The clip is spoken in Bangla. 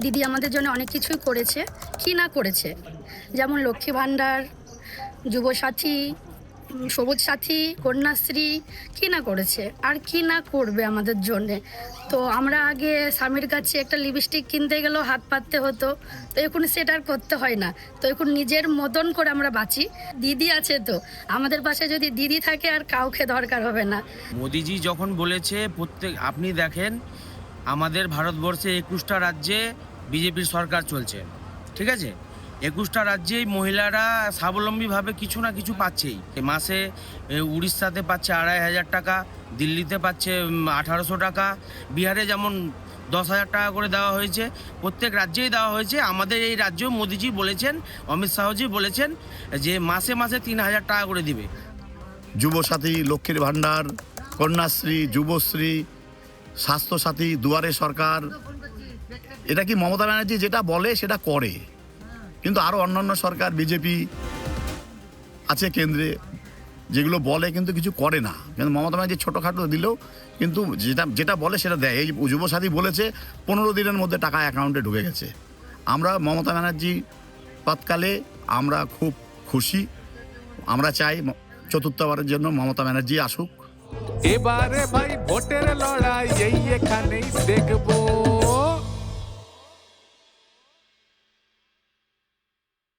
দিদি আমাদের জন্য অনেক কিছুই করেছে, কি না করেছে, যেমন লক্ষ্মী ভাণ্ডার, যুবসাথী, সবুজ সাথী, কন্যাশ্রী, কি না করেছে আর কি না করবে আমাদের জন্যে। তো আমরা আগে স্বামীর কাছে একটা লিপস্টিক কিনতে গেলেও হাত পাততে হতো, তো এখন সেটা আর করতে হয় না। তো এখন নিজের মতন করে আমরা বাঁচি। দিদি আছে, তো আমাদের পাশে যদি দিদি থাকে আর কাউকে দরকার হবে না। মোদিজি যখন বলেছে আপনি দেখেন আমাদের ভারতবর্ষে 21টা রাজ্যে বিজেপির সরকার চলছে, ঠিক আছে? 21টা রাজ্যেই মহিলারা স্বাবলম্বীভাবে কিছু না কিছু পাচ্ছেই। মাসে উড়িষ্যাতে পাচ্ছে 2,500 টাকা, দিল্লিতে পাচ্ছে 1,800 টাকা, বিহারে যেমন 10,000 টাকা করে দেওয়া হয়েছে, প্রত্যেক রাজ্যেই দেওয়া হয়েছে। আমাদের এই রাজ্যেও মোদিজি বলেছেন, অমিত শাহজি বলেছেন যে মাসে মাসে 3,000 টাকা করে দিবে। যুবসাথী, লক্ষ্মীর ভাণ্ডার, কন্যাশ্রী, যুবশ্রী, স্বাস্থ্যসাথী, দুয়ারে সরকার, এটা কি মমতা ব্যানার্জি যেটা বলে সেটা করে? কিন্তু আরও অন্যান্য সরকার, বিজেপি আছে কেন্দ্রে, যেগুলো বলে কিন্তু কিছু করে না। কিন্তু মমতা ব্যানার্জি ছোটোখাটো দিলেও কিন্তু যেটা বলে সেটা দেয়। এই যুবসাথী বলেছে 15 দিনের মধ্যে টাকা অ্যাকাউন্টে ঢুকে গেছে। আমরা মমতা ব্যানার্জি তৎকালে আমরা খুব খুশি। আমরা চাই চতুর্থবারের জন্য মমতা ব্যানার্জি আসুক। এবারে ভাই ভোটের লড়াই এই এখানেই দেখবো।